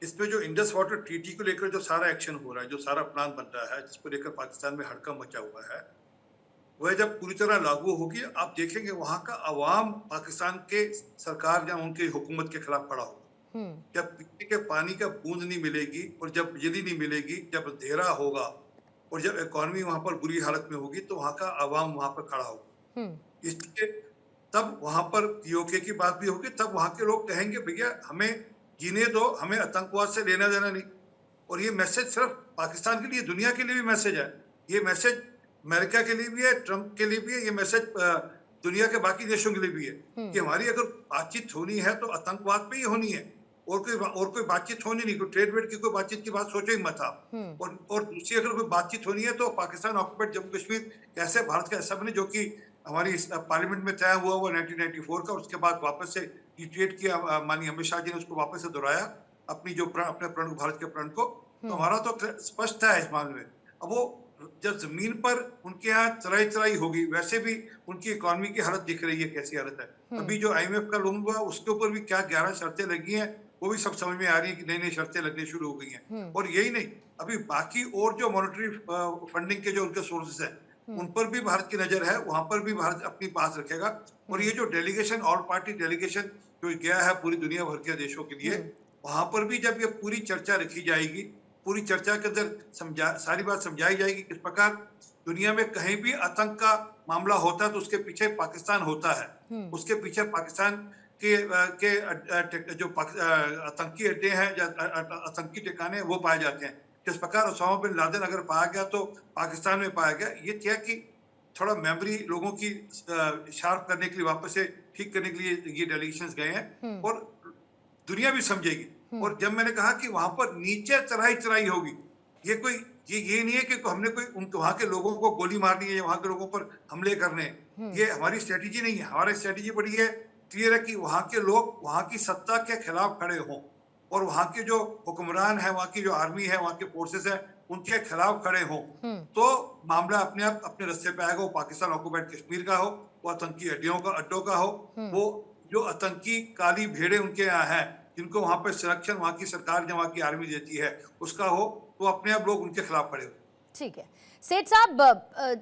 इसमें जो इंडस वाटर ट्रीटी को लेकर जो सारा एक्शन हो रहा है, जो सारा प्लान बन रहा है, जिसको लेकर पाकिस्तान में हड़कंप मचा हुआ है, वह जब पूरी तरह लागू होगी, आप देखेंगे वहां का अवाम पाकिस्तान के सरकार या उनकी हुकूमत के खिलाफ खड़ा होगा। जब पीने के पानी का बूंद नहीं मिलेगी और जब बिजली नहीं मिलेगी, जब अंधेरा होगा और जब इकॉनमी वहां पर बुरी हालत में होगी, तो वहां का अवाम वहां पर खड़ा होगा। इसलिए तब वहां पर पीओके की बात भी होगी, तब वहां के लोग कहेंगे भैया हमें जीने दो, हमें आतंकवाद से लेना देना नहीं। और ये मैसेज सिर्फ पाकिस्तान के लिए, दुनिया के लिए भी मैसेज है। ये मैसेज अमेरिका के लिए भी है, ट्रंप के लिए भी है, ये मैसेज दुनिया के बाकी देशों के लिए भी है कि हमारी अगर बातचीत होनी है तो आतंकवाद पे ही होनी है, और कोई बातचीत होनी नहीं, कोई ट्रेड वेड की कोई बातचीत की बात सोचो ही मत आप। और दूसरी अगर कोई बातचीत होनी है तो पाकिस्तान ऑक्युपाइड जम्मू कश्मीर कैसे भारत का हिस्सा बने, जो कि हमारी पार्लियामेंट में तय हुआ 1994 का, उसके बाद वापस से रिट्रीट किया माननीय अमित शाह जी ने, उसको वापस से दोहराया अपनी जो अपने प्रण, भारत के प्रण को। तो हमारा तो स्पष्ट है इस मामले में। अब वो जब जमीन पर उनके यहाँ चराई होगी, वैसे भी उनकी इकोनॉमी की हालत दिख रही है कैसी हालत है। अभी जो IMF का लोन हुआ उसके ऊपर भी क्या 11 शर्तें लगी हैं, वो भी सब समझ में आ रही है कि नई नई शर्तें लगनी शुरू हो गई हैं। और यही नहीं, अभी बाकी और जो मॉनेटरी फंडिंग के जो उनके सोर्सेज हैं उन पर भी भारत की नजर है, वहां पर भी भारत अपनी बात रखेगा। और ये जो डेलीगेशन, ऑल पार्टी डेलीगेशन जो गया है पूरी दुनिया भर के देशों के लिए, वहां पर भी जब ये पूरी चर्चा रखी जाएगी, पूरी चर्चा के अंदर सारी बात समझाई जाएगी किस प्रकार दुनिया में कहीं भी आतंक का मामला होता है तो उसके पीछे पाकिस्तान होता है, उसके पीछे पाकिस्तान के जो आतंकी अड्डे हैं, आतंकी ठिकाने वो पाए जाते हैं। जिस प्रकार ओसामा बिन लादेन अगर पाया गया तो पाकिस्तान में पाया गया। ये क्या कि थोड़ा मेमोरी लोगों की शार्प करने के लिए, वापस से ठीक करने के लिए ये डेलीगेशंस गए हैं, और दुनिया भी समझेगी। और जब मैंने कहा कि वहां पर नीचे चढ़ाई होगी, ये कोई ये नहीं है कि हमने कोई उनके वहां के लोगों को गोली मारनी है या वहां के लोगों पर हमले करने हैं, ये हमारी स्ट्रेटेजी नहीं है। हमारी स्ट्रेटेजी बड़ी है, क्लियर है कि वहां के लोग वहां की सत्ता के खिलाफ खड़े हों, और वहां के जो हुक्मरान है, वहां की जो आर्मी है, वहां के फोर्सेस है, उनके खिलाफ खड़े हों, तो मामला अपने आप अपने रास्ते पे आएगा। वो पाकिस्तान ऑक्युपाइड कश्मीर का हो, वो आतंकी अड्डों का हो, वो जो आतंकी काली भेड़े उनके यहाँ है जिनको वहां पर संरक्षण वहां की सरकार या वहां की आर्मी देती है उसका हो, तो अपने आप लोग उनके खिलाफ खड़े हो। ठीक है सेठ साहब,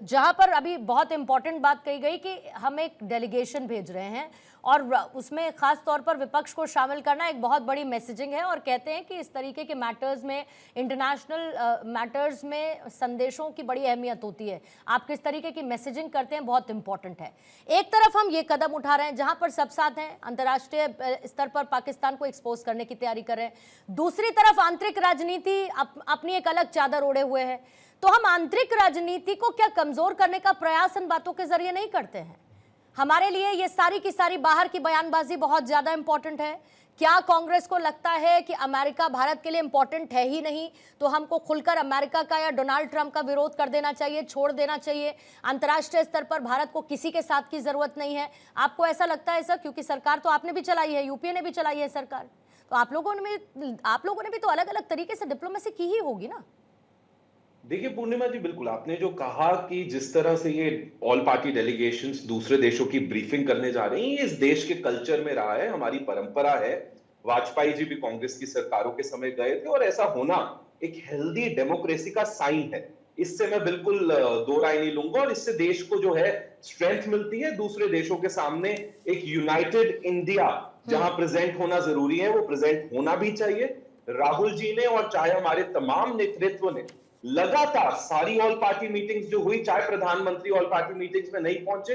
जहां पर अभी बहुत इंपॉर्टेंट बात कही गई कि हम एक डेलीगेशन भेज रहे हैं और उसमें खास तौर पर विपक्ष को शामिल करना एक बहुत बड़ी मैसेजिंग है, और कहते हैं कि इस तरीके के मैटर्स में, इंटरनेशनल मैटर्स में संदेशों की बड़ी अहमियत होती है। आप किस तरीके की मैसेजिंग करते हैं बहुत इंपॉर्टेंट है। एक तरफ हम ये कदम उठा रहे हैं जहां पर सब साथ हैं, अंतर्राष्ट्रीय स्तर पर पाकिस्तान को एक्सपोज करने की तैयारी कर रहे हैं, दूसरी तरफ आंतरिक राजनीति अपनी एक अलग चादर ओढ़े हुए है। तो हम आंतरिक राजनीति को क्या कमजोर करने का प्रयास इन बातों के जरिए नहीं करते हैं? हमारे लिए ये सारी की सारी बाहर की बयानबाजी बहुत ज्यादा इंपॉर्टेंट है। क्या कांग्रेस को लगता है कि अमेरिका भारत के लिए इंपॉर्टेंट है ही नहीं, तो हमको खुलकर अमेरिका का या डोनाल्ड ट्रंप का विरोध कर देना चाहिए, छोड़ देना चाहिए, अंतर्राष्ट्रीय स्तर पर भारत को किसी के साथ की जरूरत नहीं है? आपको ऐसा लगता है सर? क्योंकि सरकार तो आपने भी चलाई है, यूपीए ने भी चलाई है सरकार, तो आप लोगों ने भी तो अलग अलग तरीके से डिप्लोमेसी की ही होगी ना। देखिए पूर्णिमा जी, बिल्कुल आपने जो कहा कि जिस तरह से ये ऑल पार्टी डेलीगेशंस दूसरे देशों की ब्रीफिंग करने जा रही हैं, ये इस देश के कल्चर में रहा है, हमारी परंपरा है। वाजपेयी जी भी कांग्रेस की सरकारों के समय गए थे, और ऐसा होना एक हेल्दी डेमोक्रेसी का साइन है। इससे मैं बिल्कुल दो राय नहीं लूंगा, और इससे देश को जो है स्ट्रेंथ मिलती है। दूसरे देशों के सामने एक यूनाइटेड इंडिया जहां प्रेजेंट होना जरूरी है, वो प्रेजेंट होना भी चाहिए। राहुल जी ने और चाहे हमारे तमाम नेतृत्व ने लगातार सारी ऑल पार्टी मीटिंग्स जो हुई, चाहे प्रधानमंत्री ऑल पार्टी मीटिंग्स में नहीं पहुंचे,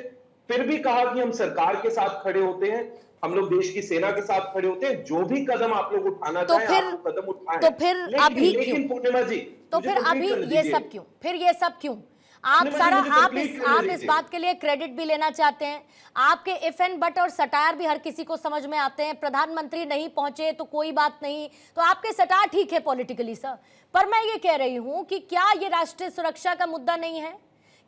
फिर भी कहा कि हम सरकार के साथ खड़े होते हैं, हम लोग देश की सेना के साथ खड़े होते हैं, जो भी कदम आप लोग उठाना चाहें आप कदम उठाएं। तो फिर अभी क्यों? पूर्णिमा जी, तो फिर अभी ये सब क्यों? फिर ये सब क्यों? आप इस बात के लिए क्रेडिट भी लेना चाहते हैं। आपके इफ एंड बट और सटायर भी हर किसी को समझ में आते हैं। प्रधानमंत्री नहीं पहुंचे तो कोई बात नहीं, तो आपके सटायर ठीक है पॉलिटिकली सर, पर मैं ये कह रही हूं कि क्या ये राष्ट्रीय सुरक्षा का मुद्दा नहीं है?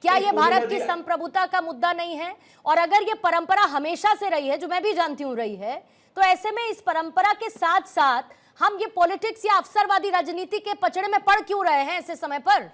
क्या ये भारत की संप्रभुता का मुद्दा नहीं है? और अगर ये परंपरा हमेशा से रही है, जो मैं भी जानती हूं रही है, तो ऐसे में इस परंपरा के साथ साथ हम ये पॉलिटिक्स या अवसरवादी राजनीति के पचड़े में पड़ क्यों रहे हैं ऐसे समय पर?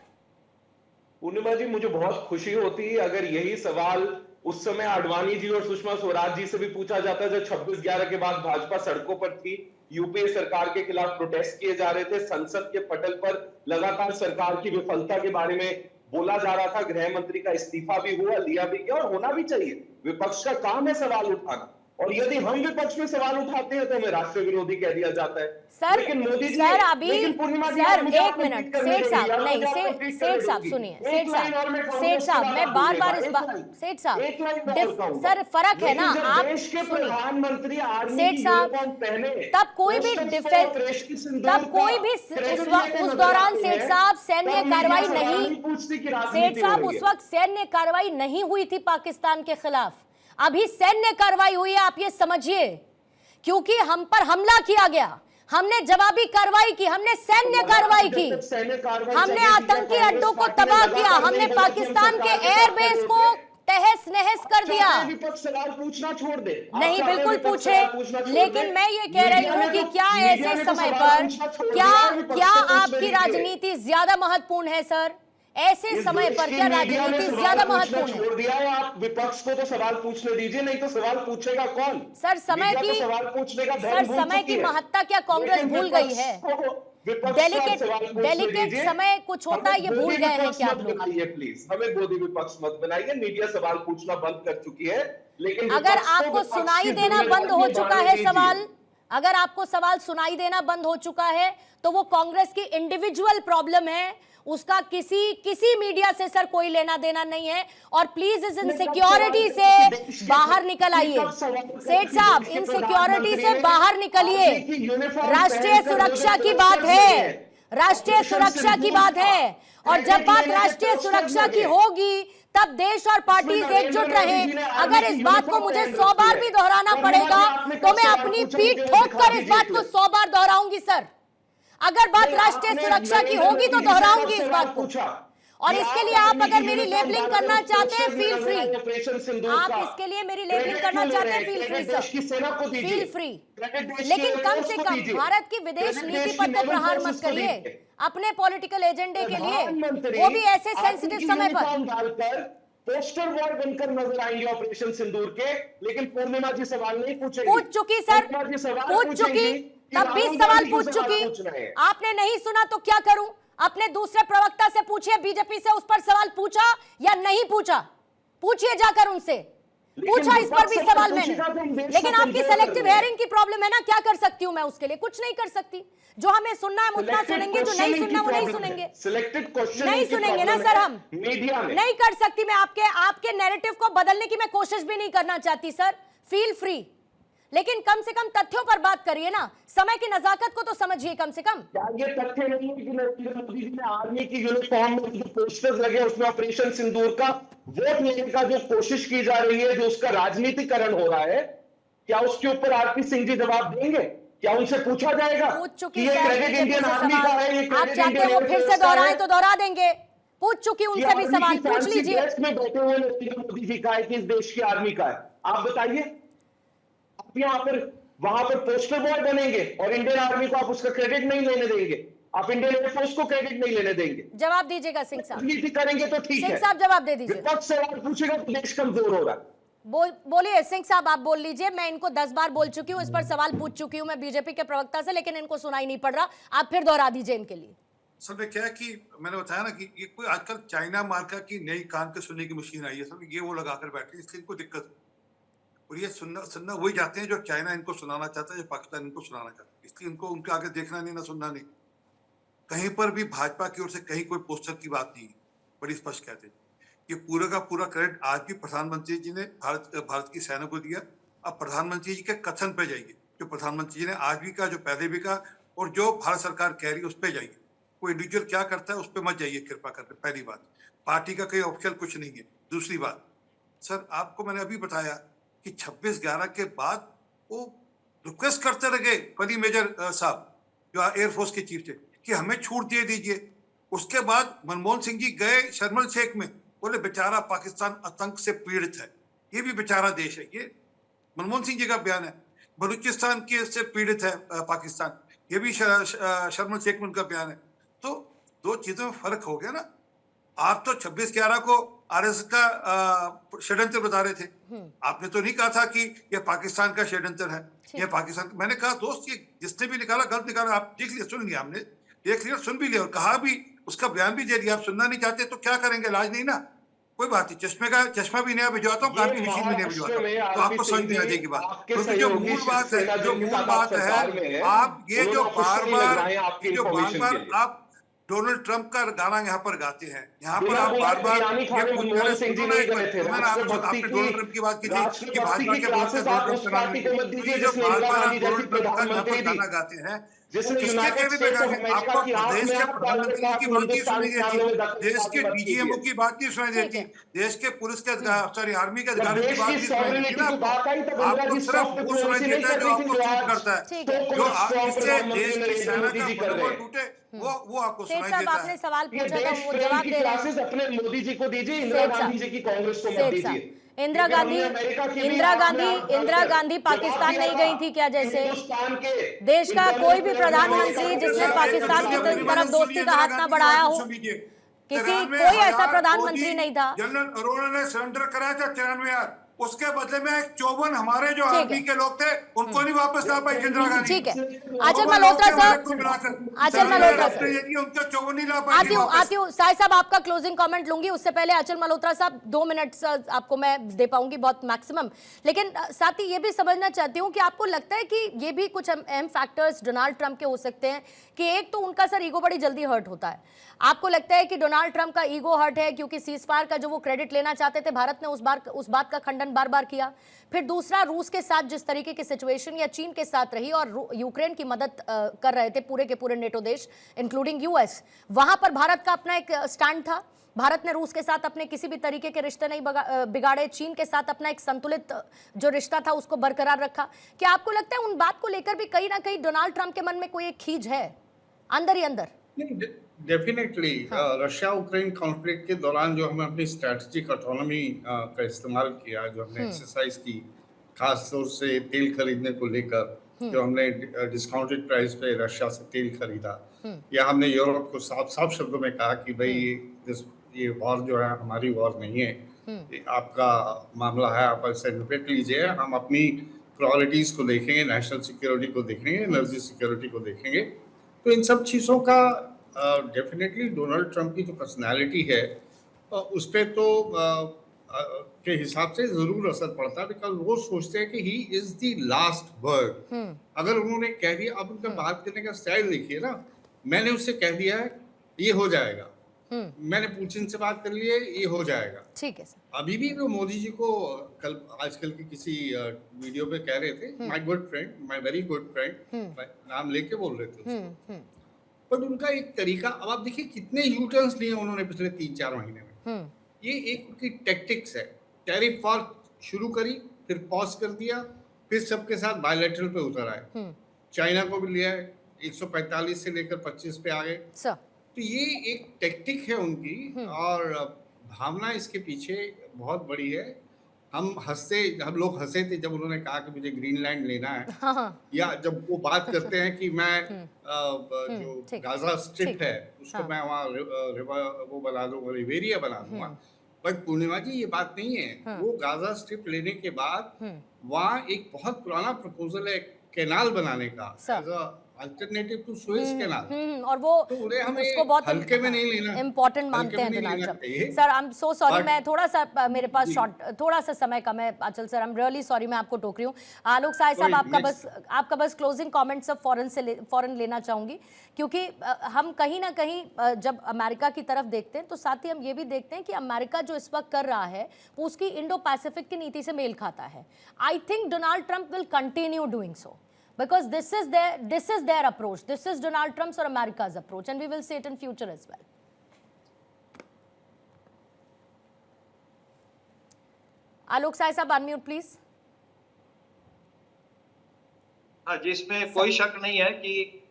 पूर्णिमा जी, मुझे बहुत खुशी होती अगर यही सवाल उस समय आडवाणी जी और सुषमा स्वराज जी से भी पूछा जाता जब 26/11 के बाद भाजपा सड़कों पर थी, यूपीए सरकार के खिलाफ प्रोटेस्ट किए जा रहे थे, संसद के पटल पर लगातार सरकार की विफलता के बारे में बोला जा रहा था, गृह मंत्री का इस्तीफा भी हुआ, लिया भी गया, और होना भी चाहिए। विपक्ष का काम है सवाल उठाना, और यदि हम विपक्ष में सवाल उठाते हैं तो हमें राष्ट्र विरोधी कह दिया जाता है। सर, लेकिन मोदी जी, सर अभी लेकिन पूर्णिमा जी, सर आप मुझे एक आपको मिनट, ट्वीट करने सेठ देंगे, साहब आप नहीं, मुझे आपको ट्वीट करने सेठ साहब देंगे। सुनिए, एक सेठ लाइन और मैं साहब, कांग्रेस सेठ के साहब बारे मैं में बार बार बोलूंगा, इस बात, एक लाइन, सेठ साहब एक लाइन मैं और कहूंगा। सर फर्क है ना, लेकिन जब आप देश के सुनिए, प्रधानमंत्री आर्मी सेठ की साहब, यूनिफॉर्म पहने, तब कोई भी पोस्टर्स पर डिफेंस, ऑपरेशन की सिंदूर तब कोई भी का क्रेडिट उस लेते नजर दौरान आते सेठ हैं, साहब तब सैन्य मीडिया कार्रवाई सवाल नहीं, पूछती कि सेठ राजनीति हो साहब रही उस है। वक्त सैन्य कार्रवाई नहीं हुई थी पाकिस्तान के खिलाफ, अभी सैन्य कार्रवाई हुई है, आप ये समझिए, क्योंकि हम पर हमला किया गया, हमने जवाबी कार्रवाई की, हमने सैन्य कार्रवाई की, हमने आतंकी अड्डों को तबाह किया, हमने पाकिस्तान के एयरबेस को तहस नहस कर दिया। विपक्ष सवाल पूछना छोड़ दे, नहीं बिल्कुल पूछे, लेकिन मैं ये कह रही हूं कि क्या ऐसे समय पर क्या आपकी राजनीति ज्यादा महत्वपूर्ण है सर? ऐसे समय पर क्या राजनीति ज्यादा महत्वपूर्ण है? छोड़ दिया है, आप विपक्ष को तो सवाल पूछने दीजिए, नहीं तो सवाल पूछेगा कौन? सर समय मीडिया की, तो सवाल पूछने का सर समय की महत्ता क्या कांग्रेस भूल गई है? डेलिकेट समय कुछ होता है, ये भूल गए हैं क्या आप लोग? प्लीज हमें गोदी विपक्ष मत बनाइए, मीडिया सवाल पूछना बंद कर चुकी है, लेकिन अगर आपको सुनाई देना बंद हो चुका है सवाल, अगर आपको सवाल सुनाई देना बंद हो चुका है तो वो कांग्रेस की इंडिविजुअल प्रॉब्लम है, उसका किसी मीडिया से सर कोई लेना देना नहीं है। और प्लीज इस इनसिक्योरिटी से बाहर निकल आइए सेठ साहब, इनसिक्योरिटी से बाहर निकलिए। राष्ट्रीय सुरक्षा की बात है, राष्ट्रीय सुरक्षा की बात है, और जब बात राष्ट्रीय सुरक्षा की होगी तब देश और पार्टी एकजुट रहे। अगर इस बात को मुझे 100 बार भी दोहराना पड़ेगा तो मैं अपनी पीठ ठोक कर इस बात को 100 बार दोहराऊंगी सर। अगर बात राष्ट्रीय सुरक्षा की होगी तो दोहराऊंगी इस बात को, और इसके लिए आप अगर मेरी लेबलिंग करना चाहते हैं फील फ्री, आप इसके लिए मेरी लेबलिंग करना चाहते हैं feel free sir, feel free, लेकिन कम से कम भारत की विदेश नीति पर तो प्रहार मत करिए अपने पॉलिटिकल एजेंडे के लिए, वो भी ऐसे सेंसिटिव समय पर। पोस्टर वॉर बनकर नजर आएंगे ऑपरेशन सिंदूर के, लेकिन पूर्णिमा जी सवाल नहीं पूछेंगी। पूछ चुकी सर, पूछ चुकी, तब भी सवाल पूछ चुकी, आपने नहीं सुना तो क्या करूं? अपने दूसरे प्रवक्ता से पूछिए, बीजेपी से उस पर सवाल पूछा या नहीं पूछा, पूछिए जाकर उनसे, पूछा इस पर भी सवाल मैंने, लेकिन आपकी सेलेक्टिव हेयरिंग की प्रॉब्लम है ना, क्या कर सकती हूं मैं उसके लिए? कुछ नहीं कर सकती, जो हमें सुनना है उतना सुनेंगे, जो नहीं सुनना वो नहीं सुनेंगे, नहीं सुनेंगे ना सर, हम नहीं कर सकती। मैं आपके नैरेटिव को बदलने की मैं कोशिश भी नहीं करना चाहती सर, फील फ्री, लेकिन कम से कम तथ्यों पर बात करिए ना, समय की नजाकत को तो समझिए कम से कम। क्या ये तथ्य नहीं है कि नरेंद्र मोदी जी ने आर्मी की यूनिफॉर्म में जो पोस्टर्स लगे उसमें ऑपरेशन सिंदूर का वोट लेने का जो कोशिश की जा रही है, जो उसका राजनीतिकरण हो रहा है, क्या उसके ऊपर आरपी सिंह जी जवाब देंगे? क्या उनसे पूछा जाएगा कि ये क्रेडिट इंडियन आर्मी का है, ये आप चाहते हैं वो फिर से दोहराएं तो दोहरा देंगे, पूछ चुकी उनसे भी सवाल, पूछ लीजिए। में बैठे हुए नरेंद्र मोदी जी का है कि इस देश की आर्मी का है, आप बताइए। आप यहाँ पर वहां पर पोस्टर बॉय बनेंगे और इंडियन आर्मी को आप उसका क्रेडिट नहीं लेने देंगे, आप इंडियन एयरफोर्स को क्रेडिट नहीं लेने देंगे। जवाब दीजिएगा सिंह साहब, राजनीति करेंगे तो ठीक है, सिंह साहब जवाब दे दीजिए। विपक्ष सवाल पूछेगा तो देश कमजोर हो रहा है। बोलिए सिंह साहब, आप बोल लीजिए, मैं इनको 10 बार बोल चुकी हूँ, इस पर सवाल पूछ चुकी हूँ मैं बीजेपी के प्रवक्ता से, लेकिन इनको सुनाई नहीं पड़ रहा, आप फिर दोहरा दीजिए इनके लिए। असल में क्या है कि मैंने बताया ना कि ये कोई आजकल चाइना मार्का की नई कान के सुनने की मशीन आई है, सब ये वो लगाकर बैठे, इसलिए इनको दिक्कत है। और ये सुनना वही चाहते हैं जो चाइना इनको सुनाना चाहता है, जो पाकिस्तान इनको सुनाना चाहता है, इसलिए इनको उनके आगे देखना नहीं, ना सुनना नहीं। कहीं पर भी भाजपा की ओर से कहीं कोई पोस्टर की बात नहीं है, बड़ी स्पष्ट कहते हैं। ये पूरा का पूरा क्रेडिट आज भी प्रधानमंत्री जी ने भारत की सेना को दिया। अब प्रधानमंत्री जी के कथन पे जाइए, जो प्रधानमंत्री जी ने आज भी कहा, जो पहले भी कहा, और जो भारत सरकार कह रही है उस पर जाइए। कोई इंडिविजुअल क्या करता है उस पर मत जाइए कृपा करके, पहली बात। पार्टी का कोई ऑफिशियल कुछ नहीं है। दूसरी बात, सर आपको मैंने अभी बताया कि 26/11 के बाद वो रिक्वेस्ट करते रहे फली मेजर साहब जो एयरफोर्स के चीफ थे कि हमें छूट दे दीजिए। उसके बाद मनमोहन सिंह जी गए शर्मल शेख में, बोले बेचारा पाकिस्तान आतंक से पीड़ित है, ये भी बेचारा देश है, ये मनमोहन सिंह जी का बयान है। बलूचिस्तान के से पीड़ित है पाकिस्तान, ये भी शर्मल शेख में उनका बयान है। तो दो चीजों में फर्क हो गया ना। आप तो 26/11 को आरएसएस का षड्यंत्र बता रहे थे, आपने तो नहीं कहा था कि यह पाकिस्तान का षड्यंत्र है, यह पाकिस्तान। मैंने कहा दोस्त ये जिसने भी निकाला गलत निकाला, आप देख लिया, सुन लिया, हमने देख लिया, सुन भी लिया और कहा भी, उसका बयान भी दे दिया। आप सुनना नहीं चाहते तो क्या करेंगे, इलाज नहीं ना। कोई बात नहीं, चश्मा भी नया भिजवाता हूँ, कार की शीशी भी नया भिजवाता हूँ, तो आपको समझ में आ जाएगी बात। क्योंकि जो मूल बात है, आप ये जो बार बार आप डोनाल्ड ट्रंप का गाना यहाँ पर गाते हैं, यहाँ पर आप बार बार मनमोहन सिंह जी नहीं गए थे। आपने डोनाल्ड ट्रंप की बात की थी कि भाजपा के जो बार बार आप डोनाल्ड ट्रंप का यहाँ पर गाना गाते हैं, किसके कहने पे गाते हैं? आपको देश के प्रधानमंत्री की बात नहीं सुनाई देती, देश के डीजीएमओ की बात नहीं सुनाई देती, देश के पुलिस के आर्मी के अधिकारियों की बात नहीं सुनाई देती ना आपको सिर्फ वो सुनाई देता है जो आपको सूट करता है, जो इससे देश की सेना का मनोबल टूटे, वो आपको सुनाई देता है। आपने सवाल पूछा था, वो जवाब दे रहे हैं। अपने मोदी जी को दीजिए, इंदिरा गांधी जी की कांग्रेस को मत दीजिए। इंदिरा गांधी पाकिस्तान नहीं गई थी क्या? जैसे देश का कोई भी प्रधानमंत्री जिसने पाकिस्तान की तरफ दोस्ती का हाथ ना बढ़ाया हो, कोई ऐसा प्रधानमंत्री नहीं था। जनरल अरोड़ा ने सरेंडर कराया था 93, उसके बदले में 54 हमारे जो आर्मी के लोग थे उनको नहीं वापस ला पाई इंदिरा गांधी। ठीक है, आचल मल्होत्रा साहब, उनके 54 नहीं ला पाई। आती हूँ साहिब साहब, आपका क्लोजिंग कमेंट लूंगी, उससे पहले आचल मल्होत्रा साहब 2 मिनट आपको मैं दे पाऊंगी, बहुत मैक्सिमम। लेकिन साथ ही ये भी समझना चाहती हूँ कि आपको लगता है कि ये भी कुछ अहम फैक्टर्स डोनाल्ड ट्रंप के हो सकते हैं कि एक तो उनका सर ईगो बड़ी जल्दी हर्ट होता है। आपको लगता है कि डोनाल्ड ट्रंप का ईगो हर्ट है क्योंकि सीजफायर का जो वो क्रेडिट लेना चाहते थे, भारत ने उस बात का खंडन बार बार किया। फिर दूसरा, रूस के साथ जिस तरीके की सिचुएशन या चीन के साथ रही और यूक्रेन की मदद कर रहे थे पूरे के पूरे नेटो देश इंक्लूडिंग यूएस, वहां पर भारत का अपना एक स्टैंड था। भारत ने रूस के साथ अपने किसी भी तरीके के रिश्ते नहीं बिगाड़े, चीन के साथ अपना एक संतुलित जो रिश्ता था उसको बरकरार रखा। क्या आपको लगता है उन बात को लेकर भी कहीं ना कहीं डोनाल्ड ट्रंप के मन में कोई एक खींच है अंदर ही अंदर? डेफिनेटली रशिया यूक्रेन कॉन्फ्लिक्ट के दौरान जो हमने अपनी स्ट्रैटेजिक ऑटोनॉमी का इस्तेमाल किया, जो हमने एक्सरसाइज की, खास तौर से तेल खरीदने को लेकर, जो हमने डिस्काउंटेड प्राइस पे रशिया से तेल खरीदा, या हमने यूरोप को साफ साफ शब्दों में कहा कि भाई ये वॉर जो है हमारी वॉर नहीं है, ये आपका मामला है, आप इसे निपट लीजिए, हम अपनी प्रायोरिटीज को देखेंगे, नेशनल सिक्योरिटी को देखेंगे, एनर्जी सिक्योरिटी को देखेंगे। तो इन सब चीज़ों का डेफिनेटली डोनाल्ड ट्रंप की जो पर्सनालिटी है उस पर तो के हिसाब से जरूर असर पड़ता है, बिकॉज वो सोचते हैं कि he is the last word. अगर उन्होंने कह दिया, अब उनका बात करने का स्टाइल देखिए ना, मैंने उससे कह दिया है ये हो जाएगा, मैंने पुतिन से बात कर ली है ये हो जाएगा। ठीक है सर। अभी भी वो मोदी जी को आजकल की किसी वीडियो पे कह रहे थे, my good friend, my very good friend, नाम लेके बोल रहे थे उसको। बट उनका एक तरीका, अब आप देखिए कितने यूटर्न्स लिए उन्होंने पिछले 3-4 महीने में। ये एक उनकी टैक्टिक्स है। टैरिफ वॉर शुरू करी, फिर पॉज कर दिया, फिर सबके साथ बायलैटरल पे उतर आए, चाइना को भी लिया है, 145 से लेकर 25 पे आ गए। तो ये एक टैक्टिक है उनकी, और भावना इसके पीछे बहुत बड़ी है। हम लोग हंसे थे जब उन्होंने कहा कि मुझे ग्रीनलैंड लेना है, या जब वो बात करते हैं कि मैं जो गाजा स्ट्रिप है उसको मैं वहाँ वो बना दूंगा, रिवेरिया बना दूंगा। बट पूर्णिमा जी ये बात नहीं है। वो गाजा स्ट्रिप लेने के बाद वहाँ एक बहुत पुराना प्रपोजल है कैनाल बनाने का, अल्टरनेटिव टू सुएज कैनाल, और वो तो उसको बहुत हल्के में नहीं लेना, इम्पोर्टेंट मानते हैं Donald Trump. Sir I am so sorry, मैं थोड़ा सा मेरे पास थोड़ा सा समय कम है Aanchal sir, I am really sorry, मैं आपको टोक रही हूँ। आलोक साहिब साहब, आपका बस क्लोजिंग कमेंट्स अब फौरन लेना चाहूंगी, क्योंकि हम कहीं ना कहीं जब अमेरिका की तरफ देखते हैं तो साथ ही हम ये भी देखते हैं कि अमेरिका जो इस वक्त कर रहा है वो उसकी इंडो पैसिफिक की नीति से मेल खाता है। I think Donald Trump will continue doing so, because this is their approach, this is Donald Trump's or America's approach, and we will see it in future as well. Alok Sai sahab, unmute please. हाँ, जिसमें कोई शक नहीं है कि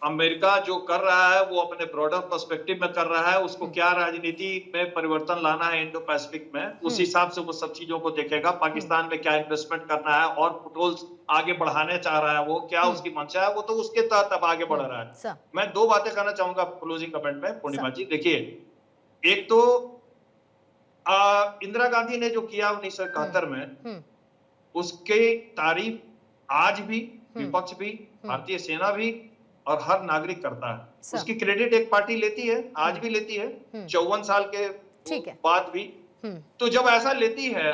America जो कर रहा है वो अपने ब्रॉडर पर्सपेक्टिव में कर रहा है। उसको क्या राजनीति में परिवर्तन लाना है इंडो पैसिफिक में, उस हिसाब से वो सब चीजों को देखेगा। पाकिस्तान में क्या इन्वेस्टमेंट करना है और फुटहोल्स आगे बढ़ाने चाह रहा है, वो क्या उसकी मंशा है, वो तो उसके तहत अब आगे बढ़ रहा है। मैं 2 बातें करना चाहूंगा क्लोजिंग कमेंट में पूर्णिमा जी। देखिए, एक तो इंदिरा गांधी ने जो किया 1971 में, उसकी तारीफ आज भी विपक्ष भी, भारतीय सेना भी और हर नागरिक करता है। सर। उसकी क्रेडिट एक पार्टी लेती है, आज भी लेती है, 54 साल के ठीक है। बाद भी। तो जब ऐसा लेती है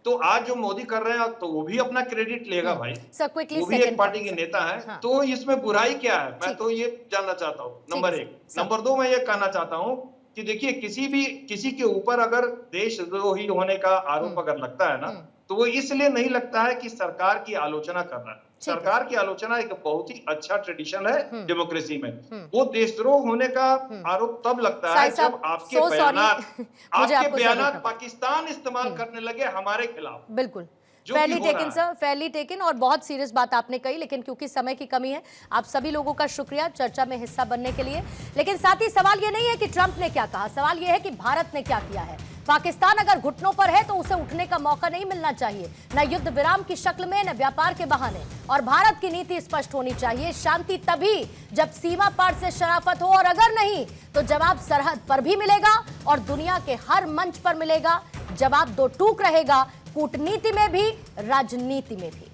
तो आज जो मोदी कर रहे हैं तो वो भी अपना क्रेडिट लेगा भाई, सर क्विकली वो भी एक पार्टी के नेता है। हाँ। तो इसमें बुराई क्या है, मैं ठीक। तो ये जानना चाहता हूँ, नंबर है, एक। सर। नंबर दो, मैं ये कहना चाहता हूँ कि देखिए किसी के ऊपर अगर देशद्रोही होने का आरोप अगर लगता है ना, तो वो इसलिए नहीं लगता है कि सरकार की आलोचना कर रहा है। ठीक है। सरकार की आलोचना एक बहुत ही अच्छा ट्रेडिशन है डेमोक्रेसी में। वो देशद्रोह होने का आरोप तब लगता है साहिब साहब, जब आपके so sorry। बयानात मुझे आपके आपको बयानात जरूरत है। पाकिस्तान इस्तेमाल करने लगे हमारे खिलाफ। बिल्कुल जो फेयरली कि हो टेकन रहा सर, फेयरली टेकन, और बहुत सीरियस बात आपने कही, लेकिन क्योंकि समय की कमी है, आप सभी लोगों का शुक्रिया चर्चा में हिस्सा बनने के लिए। लेकिन साथ ही सवाल ये नहीं है कि ट्रंप ने क्या कहा, सवाल ये है कि भारत ने क्या किया है। पाकिस्तान अगर घुटनों पर है तो उसे उठने का मौका नहीं मिलना चाहिए, न युद्ध विराम की शक्ल में, न व्यापार के बहाने। और भारत की नीति स्पष्ट होनी चाहिए, शांति तभी जब सीमा पार से शराफत हो, और अगर नहीं तो जवाब सरहद पर भी मिलेगा और दुनिया के हर मंच पर मिलेगा। जवाब दो टूक रहेगा, कूटनीति में भी, राजनीति में भी।